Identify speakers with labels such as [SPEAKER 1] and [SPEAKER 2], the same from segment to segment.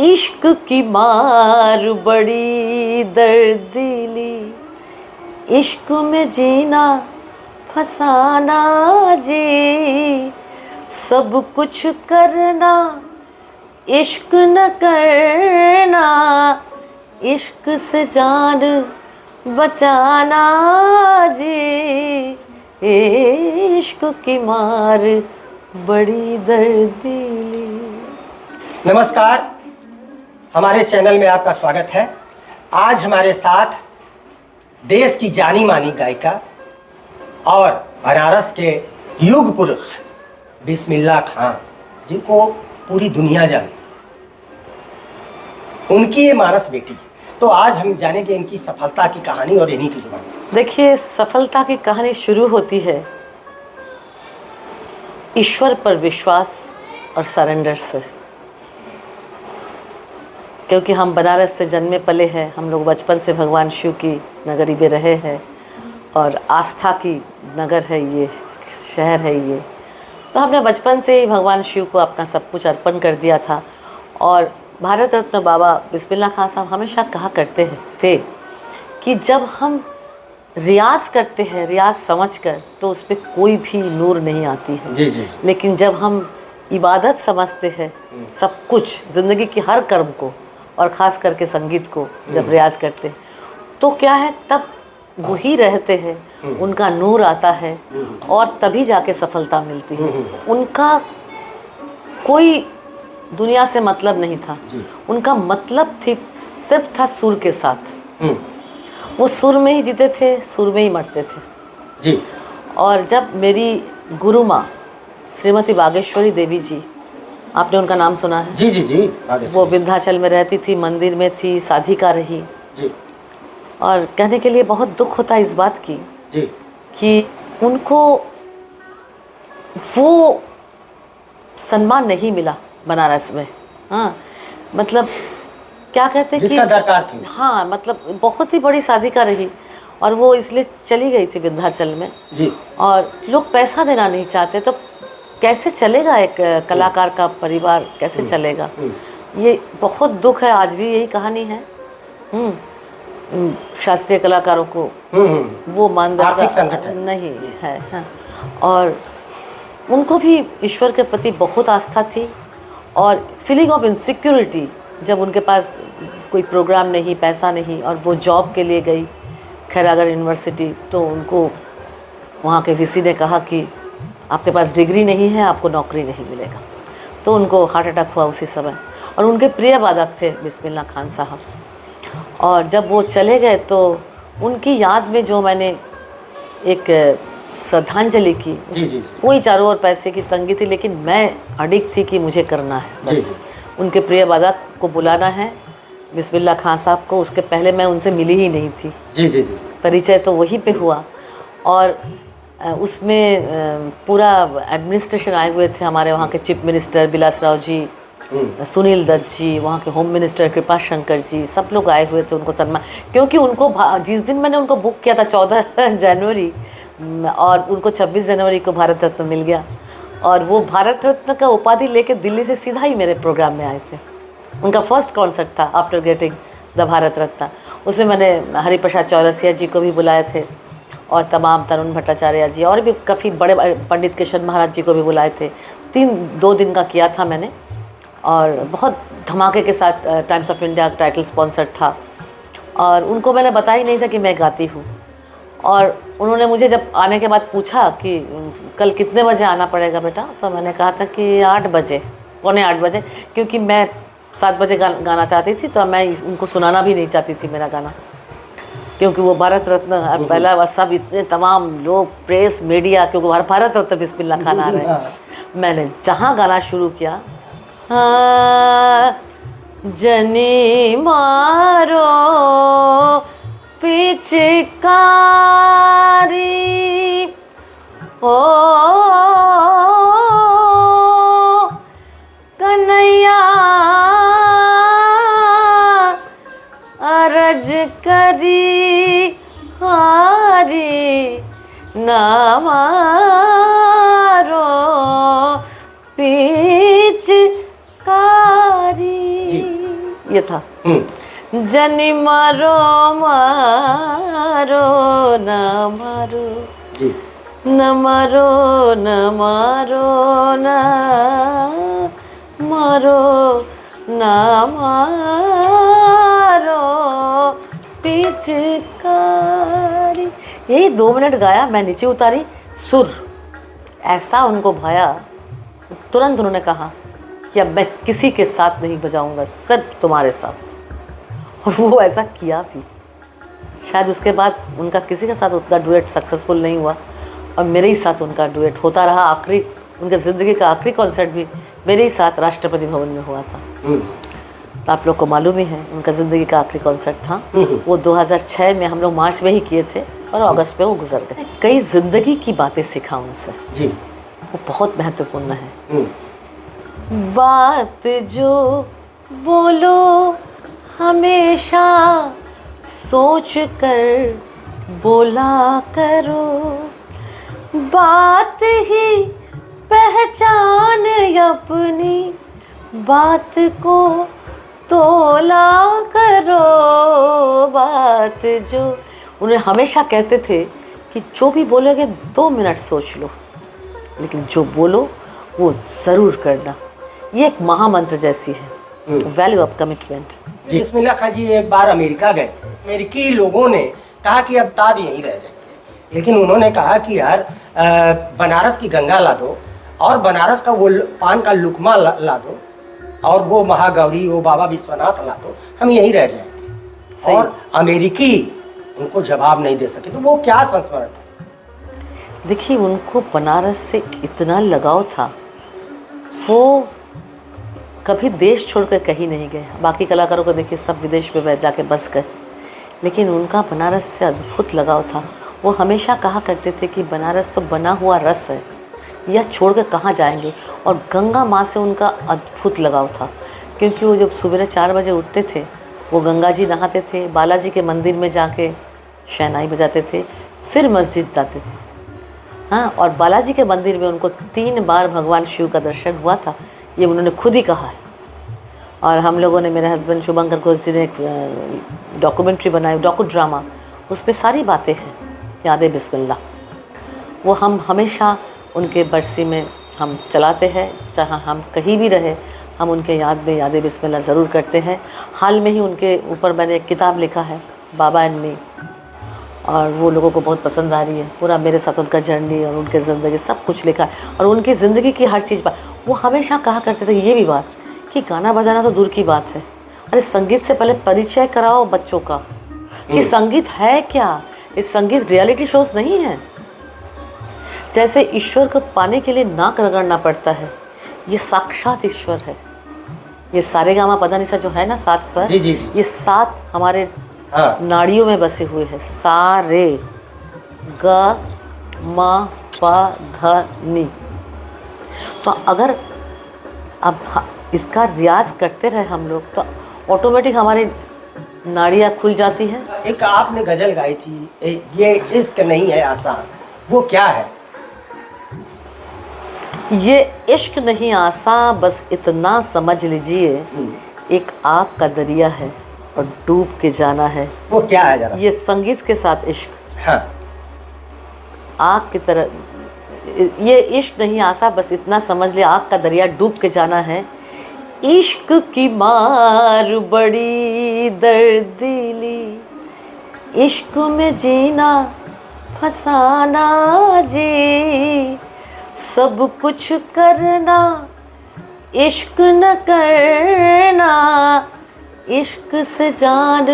[SPEAKER 1] इश्क की मार बड़ी दर्दीली, इश्क में जीना फसाना जी, सब कुछ करना इश्क न करना, इश्क से जान बचाना जी, इश्क की मार बड़ी दर्दीली।
[SPEAKER 2] नमस्कार, हमारे चैनल में आपका स्वागत है। आज हमारे साथ देश की जानी मानी गायिका और बनारस के युग पुरुष बिस्मिल्लाह खान, जिनको पूरी दुनिया जानती, उनकी ये मानस बेटी। तो आज हम जानेंगे इनकी सफलता की कहानी और इन्हीं की जुबान।
[SPEAKER 1] देखिए, सफलता की कहानी शुरू होती है ईश्वर पर विश्वास और सरेंडर से। क्योंकि हम बनारस से जन्मे पले हैं, हम लोग बचपन से भगवान शिव की नगरी में रहे हैं और आस्था की नगर है ये, शहर है ये। तो हमने बचपन से ही भगवान शिव को अपना सब कुछ अर्पण कर दिया था। और भारत रत्न बाबा बिस्मिल्लाह खान साहब हमेशा कहा करते थे कि जब हम रियाज करते हैं रियाज समझकर, तो उस पर कोई भी नूर नहीं आती है।
[SPEAKER 2] जी जी।
[SPEAKER 1] लेकिन जब हम इबादत समझते हैं सब कुछ, ज़िंदगी की हर कर्म को और ख़ास करके संगीत को जब रियाज करते हैं, तो क्या है, तब वही रहते हैं, उनका नूर आता है और तभी जाके सफलता मिलती है। उनका कोई दुनिया से मतलब नहीं था, उनका मतलब सिर्फ था सुर के साथ। वो सुर में ही जीते थे, सुर में ही मरते थे
[SPEAKER 2] जी।
[SPEAKER 1] और जब मेरी गुरु माँ श्रीमती बागेश्वरी देवी जी, आपने उनका नाम सुना है?
[SPEAKER 2] जी जी जी।
[SPEAKER 1] वो विंध्याचल में रहती थी, मंदिर में थी, साधिका रही
[SPEAKER 2] जी।
[SPEAKER 1] और कहने के लिए बहुत दुख होता है इस बात की
[SPEAKER 2] जी
[SPEAKER 1] कि उनको वो सम्मान नहीं मिला बनारस में। हाँ, मतलब क्या कहते हैं
[SPEAKER 2] जिसका दरकार थी।
[SPEAKER 1] हाँ, मतलब बहुत ही बड़ी साधिका रही और वो इसलिए चली गई थी विंध्याचल में
[SPEAKER 2] जी।
[SPEAKER 1] और लोग पैसा देना नहीं चाहते, तो कैसे चलेगा एक कलाकार का परिवार, कैसे चलेगा? ये बहुत दुख है, आज भी यही कहानी है। शास्त्रीय कलाकारों को वो मानदर्जा नहीं है। हाँ। और उनको भी ईश्वर के प्रति बहुत आस्था थी और फीलिंग ऑफ इनसिक्योरिटी, जब उनके पास कोई प्रोग्राम नहीं, पैसा नहीं और वो जॉब के लिए गई खैरागढ़ यूनिवर्सिटी, तो उनको वहाँ के वीसी ने कहा कि आपके पास डिग्री नहीं है, आपको नौकरी नहीं मिलेगा। तो उनको हार्ट अटैक हुआ उसी समय। और उनके प्रिय वादक थे बिस्मिल्लाह खान साहब। और जब वो चले गए तो उनकी याद में जो मैंने एक श्रद्धांजलि की, कोई चारों ओर पैसे की तंगी थी, लेकिन मैं अडिग थी कि मुझे करना है बस। उनके प्रिय वादक को बुलाना है, बिस्मिल्लाह खान साहब को। उसके पहले मैं उनसे मिली ही नहीं थी।
[SPEAKER 2] जी जी जी।
[SPEAKER 1] परिचय तो वहीं पे हुआ और उसमें पूरा एडमिनिस्ट्रेशन आए हुए थे। हमारे वहाँ के चीफ मिनिस्टर बिलास राव जी, सुनील दत्त जी, वहाँ के होम मिनिस्टर कृपा शंकर जी, सब लोग आए हुए थे उनको सम्मान। क्योंकि उनको जिस दिन मैंने उनको बुक किया था 14 जनवरी और उनको 26 जनवरी को भारत रत्न मिल गया। और वो भारत रत्न का उपाधि लेके दिल्ली से सीधा ही मेरे प्रोग्राम में आए थे। उनका फर्स्ट कॉन्सर्ट था after getting the Bharat Ratna. उसमें मैंने हरिप्रसाद चौरसिया जी को भी बुलाए थे और तमाम तरुण भट्टाचार्य जी और भी काफ़ी बड़े पंडित केशव महाराज जी को भी बुलाए थे। 2 दिन का किया था मैंने और बहुत धमाके के साथ times of India title sponsor था। और उनको मैंने बताया ही नहीं था कि मैं गाती हूँ। और उन्होंने मुझे जब आने के बाद पूछा कि कल कितने बजे आना पड़ेगा बेटा, तो मैंने कहा था कि 8 बजे, पौने 8 बजे, क्योंकि मैं 7 बजे गाना चाहती थी। तो मैं उनको सुनाना भी नहीं चाहती थी मेरा गाना, क्योंकि वो भारत रत्न पहला वर्ष, सब इतने तमाम लोग, प्रेस, मीडिया, क्योंकि भारत रत्न बिस्मिल्लाह खान आ रहे। मैंने जहाँ गाना शुरू किया, जनी मारो पिचकारी, ओ कन्हैया अरज करी हारी ना मारो पिचकारी। ये था। जनी मारो मारो न मारो,
[SPEAKER 2] जी
[SPEAKER 1] न मारो न मारो न मारो न मारो पिचकारी। यही 2 मिनट गाया, मैं नीचे उतारी, सुर ऐसा उनको भाया, तुरंत उन्होंने कहा कि अब मैं किसी के साथ नहीं बजाऊंगा, सिर्फ तुम्हारे साथ। और वो ऐसा किया भी। शायद उसके बाद उनका किसी के साथ उतना डुएट सक्सेसफुल नहीं हुआ और मेरे ही साथ उनका डुएट होता रहा। आखिरी उनके ज़िंदगी का आखिरी कॉन्सर्ट भी मेरे ही साथ राष्ट्रपति भवन में हुआ था। तो आप लोग को मालूम ही है उनका ज़िंदगी का आखिरी कॉन्सर्ट था। वो 2006 में हम लोग मार्च में ही किए थे और अगस्त में वो गुजर गए। कई ज़िंदगी की बातें सीखा उनसे
[SPEAKER 2] जी,
[SPEAKER 1] वो बहुत महत्वपूर्ण है। बात जो बोलो हमेशा सोच कर बोला करो, बात ही पहचान अपनी, बात को तोला करो। बात जो उन्हें हमेशा कहते थे कि जो भी बोलोगे 2 मिनट सोच लो, लेकिन जो बोलो वो ज़रूर करना। ये एक महामंत्र जैसी है, वैल्यू ऑफ कमिटमेंट।
[SPEAKER 2] बिस्मिल्लाह खां जी एक बार अमेरिका गए थे। अमेरिकी लोगों ने कहा कि अब ताज यहीं रह जाएंगे, लेकिन उन्होंने कहा कि यार बनारस की गंगा ला दो और बनारस का वो पान का लुकमा ला दो और वो महागौरी, वो बाबा विश्वनाथ ला दो, हम यहीं रह जाएंगे। और अमेरिकी उनको जवाब नहीं दे सके। तो वो क्या संस्मरण था?
[SPEAKER 1] देखिए, उनको बनारस से इतना लगाव था, वो कभी देश छोड़कर कहीं नहीं गए। बाकी कलाकारों को देखिए सब विदेश में जाके बस गए, लेकिन उनका बनारस से अद्भुत लगाव था। वो हमेशा कहा करते थे कि बनारस तो बना हुआ रस है, यह छोड़ कर कहाँ जाएंगे। और गंगा माँ से उनका अद्भुत लगाव था, क्योंकि वो जब सुबह 4 बजे उठते थे, वो गंगा जी नहाते थे, बालाजी के मंदिर में जाके शहनाई बजाते थे, फिर मस्जिद जाते थे। हाँ, और बालाजी के मंदिर में उनको 3 बार भगवान शिव का दर्शन हुआ था, ये उन्होंने खुद ही कहा है। और हम लोगों ने, मेरे हस्बैंड शुभंकर घोष जी ने एक डॉक्यूमेंट्री बनाई, डॉक्यू ड्रामा, उसमें सारी बातें हैं याद बिस्मिल्लाह। वो हम हमेशा उनके बरसी में हम चलाते हैं, चाहे हम कहीं भी रहे, हम उनके याद में याद बिस्मिल्लाह ज़रूर करते हैं। हाल में ही उनके ऊपर मैंने एक किताब लिखा है, बाबा एंड मी, और वो लोगों को बहुत पसंद आ रही है। पूरा मेरे साथ उनका जर्नी और उनकी ज़िंदगी सब कुछ लिखा है, और उनकी ज़िंदगी की हर चीज़। वो हमेशा कहा करते थे ये भी बात कि गाना बजाना तो दूर की बात है, अरे संगीत से पहले परिचय कराओ बच्चों का कि संगीत है क्या। इस संगीत रियलिटी शोज़ नहीं है। जैसे ईश्वर को पाने के लिए नाक रगड़ना पड़ता है, ये साक्षात ईश्वर है। ये सारेगामा पधानिसा जो है ना, 7 स्वर,
[SPEAKER 2] जी जी जी।
[SPEAKER 1] ये 7 हमारे नाड़ियों में बसे हुए हैं। सारे ग म प ध नि। तो अगर अब इसका रियाज करते रहे हम लोग, तो ऑटोमेटिक हमारी नाड़ियाँ खुल जाती हैं।
[SPEAKER 2] एक आपने गजल गाई थी, ये इश्क नहीं है आसान, वो क्या है?
[SPEAKER 1] ये इश्क नहीं आसान, बस इतना समझ लीजिए, एक आग का दरिया है और डूब के जाना है।
[SPEAKER 2] वो क्या है जरा?
[SPEAKER 1] ये संगीत के साथ इश्क।
[SPEAKER 2] हाँ।
[SPEAKER 1] आग की तरह, ये इश्क नहीं आसान, बस इतना समझ लिया, आग का दरिया डूब के जाना है। इश्क की मार बड़ी दर्दीली, इश्क में जीना फसाना जी, सब कुछ करना इश्क न करना, इश्क से जान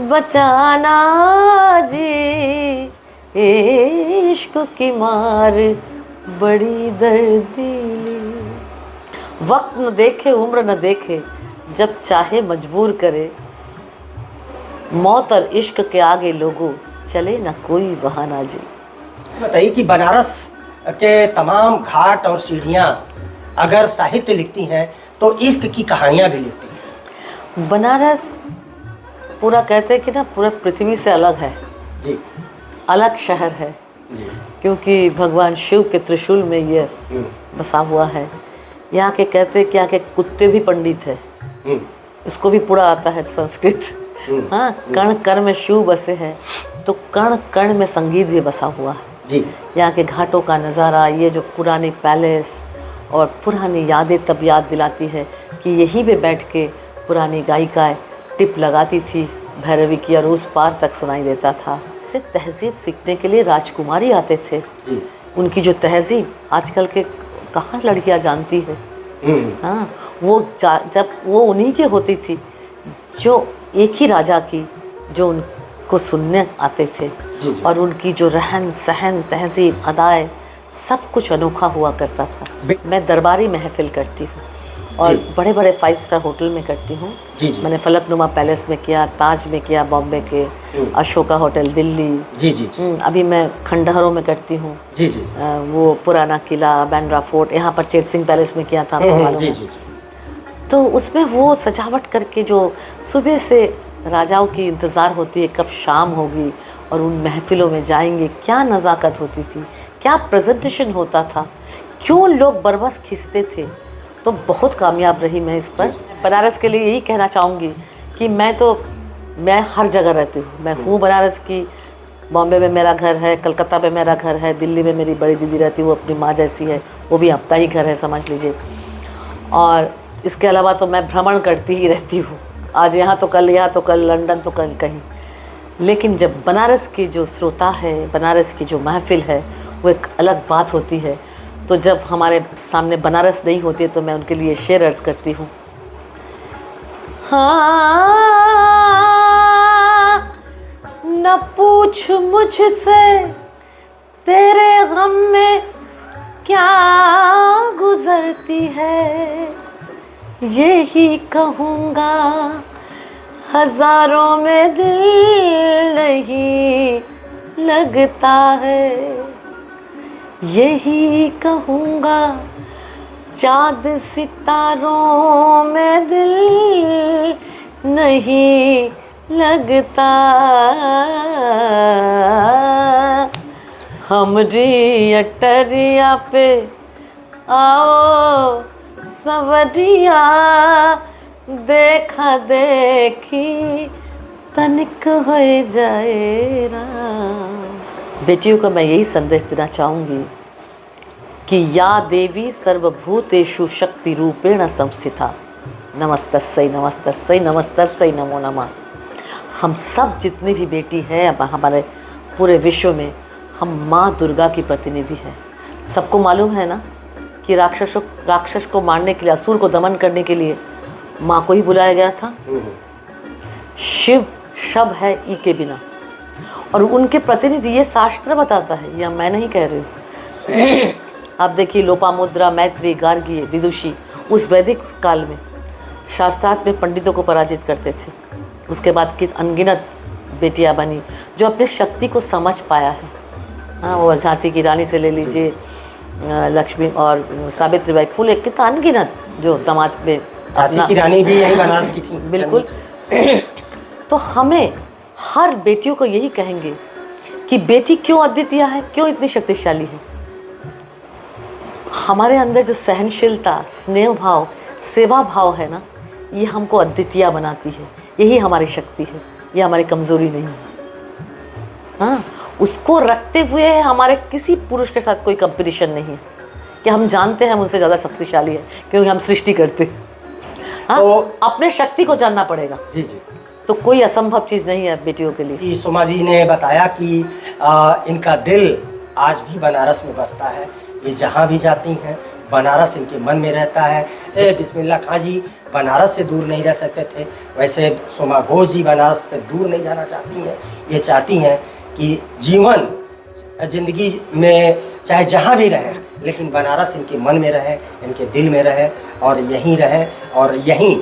[SPEAKER 1] बचाना जी, इश्क की मार बड़ी दर्दीली। वक्त न देखे उम्र न देखे, जब चाहे मजबूर करे, मौत और इश्क के आगे लोगों चले ना कोई बहाना जी।
[SPEAKER 2] बताइए कि बनारस के तमाम घाट और सीढ़ियाँ अगर साहित्य लिखती हैं तो इश्क की कहानियाँ भी लिखती हैं।
[SPEAKER 1] बनारस पूरा कहते हैं कि ना पूरा पृथ्वी से अलग है
[SPEAKER 2] जी,
[SPEAKER 1] अलग शहर है
[SPEAKER 2] जी।
[SPEAKER 1] क्योंकि भगवान शिव के त्रिशूल में ये बसा हुआ है। यहाँ के कहते हैं कि यहाँ के कुत्ते भी पंडित हैं, इसको भी पूरा आता है संस्कृत। हाँ, कण कण में शिव बसे हैं, तो कण कण में संगीत भी बसा हुआ है
[SPEAKER 2] जी।
[SPEAKER 1] यहाँ के घाटों का नज़ारा, ये जो पुरानी पैलेस और पुरानी यादें तब याद दिलाती है कि यहीं पे बैठ के पुरानी गायिकाएँ टिप लगाती थी भैरवी की और उस पार तक सुनाई देता था। इसे तहज़ीब सीखने के लिए राजकुमारी आते थे। उनकी जो तहज़ीब आजकल के कहाँ लड़कियाँ जानती है। हाँ, वो जब वो उन्हीं के होती थी जो एक ही राजा की जो उनको सुनने आते थे। और उनकी जो रहन सहन, तहज़ीब, अदाएँ, सब कुछ अनोखा हुआ करता था। मैं दरबारी महफ़िल करती हूँ और बड़े बड़े 5 स्टार होटल में करती हूँ। मैंने फलकनुमा पैलेस में किया, ताज में किया, बॉम्बे के अशोका होटल दिल्ली। अभी मैं खंडहरों में करती हूँ। वो पुराना किला, बैंड्रा फोर्ट, यहाँ पर चेत सिंह पैलेस में किया था। तो उसमें वो सजावट करके जो सुबह से राजाओं की इंतज़ार होती है कब शाम होगी और उन महफ़िलों में जाएंगे, क्या नज़ाकत होती थी, क्या प्रेजेंटेशन होता था, क्यों लोग बरबस खींचते थे। तो बहुत कामयाब रही मैं इस पर। बनारस के लिए यही कहना चाहूँगी कि मैं हर जगह रहती हूँ। मैं हूँ बनारस की, बॉम्बे में मेरा घर है, कलकत्ता में मेरा घर है, दिल्ली में मेरी बड़ी दीदी रहती है, वो अपनी माँ जैसी है, वो भी अपना ही घर है समझ लीजिए। और इसके अलावा तो मैं भ्रमण करती ही रहती हूँ, आज यहाँ तो कल यहाँ तो कल लंदन तो कल कहीं। लेकिन जब बनारस की जो श्रोता है, बनारस की जो महफ़िल है, वो एक अलग बात होती है। तो जब हमारे सामने बनारस नहीं होती है तो मैं उनके लिए शेर अर्ज़ करती हूँ। हाँ, न पूछ मुझसे तेरे गम में क्या गुजरती है, यही कहूँगा हज़ारों में दिल नहीं लगता है, यही कहूँगा चाँद सितारों में दिल नहीं लगता। हमरी अटरिया पे आओ सवरिया, देखा देखी तनिक हो जाए राम। बेटियों को मैं यही संदेश देना चाहूँगी कि या देवी सर्वभूतेषु शक्ति रूपेण संस्थिता, नमस्तस्यै नमस्तस्यै नमस्तस्यै नमो नमः। हम सब जितनी भी बेटी हैं अब हमारे पूरे विश्व में, हम माँ दुर्गा की प्रतिनिधि हैं। सबको मालूम है ना कि राक्षस को मारने के लिए, असुर को दमन करने के लिए माँ को ही बुलाया गया था। शिव शब है ई के बिना, और उनके प्रतिनिधि ये शास्त्र बताता है, यह मैं नहीं कह रही हूँ। आप देखिए लोपामुद्रा, मैत्री, गार्गी, विदुषी उस वैदिक काल में शास्त्रार्थ में पंडितों को पराजित करते थे। उसके बाद किस अनगिनत बेटियां बनी जो अपने शक्ति को समझ पाया है। हाँ, वो झांसी की रानी से ले लीजिए, लक्ष्मी और सावित्रीबाई फुले, कितना अनगिनत जो समाज में।
[SPEAKER 2] झांसी की रानी भी यही बनारस की थी।
[SPEAKER 1] बिल्कुल। तो हमें हर बेटियों को यही कहेंगे कि बेटी क्यों अद्वितीय है, क्यों इतनी शक्तिशाली है। हमारे अंदर जो सहनशीलता, स्नेह भाव, सेवा भाव है ना, ये हमको अद्वितीय बनाती है। यही हमारी शक्ति है, ये हमारी कमज़ोरी नहीं है। हाँ, उसको रखते हुए हमारे किसी पुरुष के साथ कोई कंपटीशन नहीं है कि हम जानते हैं हम उनसे ज़्यादा शक्तिशाली है, क्योंकि हम सृष्टि करते हैं। हाँ, तो अपने शक्ति को जानना पड़ेगा।
[SPEAKER 2] जी जी।
[SPEAKER 1] तो कोई असंभव चीज़ नहीं है बेटियों के लिए।
[SPEAKER 2] सोमा जी ने बताया कि इनका दिल आज भी बनारस में बसता है। ये जहाँ भी जाती हैं बनारस इनके मन में रहता है। बिस्मिल्लाह खां जी बनारस से दूर नहीं रह सकते थे, वैसे सोमा घोष जी बनारस से दूर नहीं जाना चाहती हैं। ये चाहती हैं कि जीवन जिंदगी में चाहे जहाँ भी रहे, लेकिन बनारस इनके मन में रहे, इनके दिल में रहे और यहीं रहे और यहीं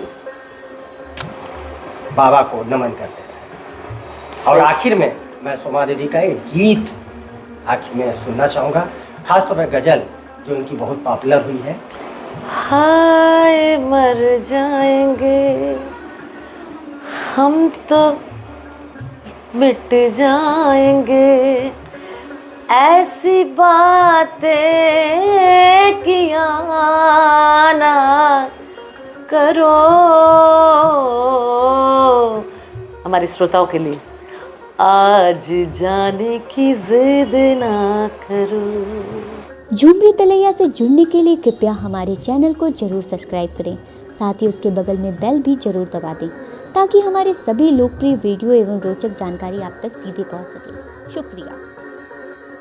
[SPEAKER 2] बाबा को नमन करते रहे। और आखिर में मैं सोमा दीदी का एक गीत आखिर में सुनना चाहूँगा, खासतौर पर गज़ल जो इनकी बहुत पॉपुलर हुई है।
[SPEAKER 1] हाय मर जाएंगे हम तो मिट जाएंगे, ऐसी बातें किया ना करो, हमारे श्रोताओं के लिए, आज जाने की जिद ना करो।
[SPEAKER 3] झूमरी तलैया से जुड़ने के लिए कृपया हमारे चैनल को जरूर सब्सक्राइब करें, साथ ही उसके बगल में बेल भी जरूर दबा दें ताकि हमारे सभी लोकप्रिय वीडियो एवं रोचक जानकारी आप तक सीधे पहुंच सके। शुक्रिया।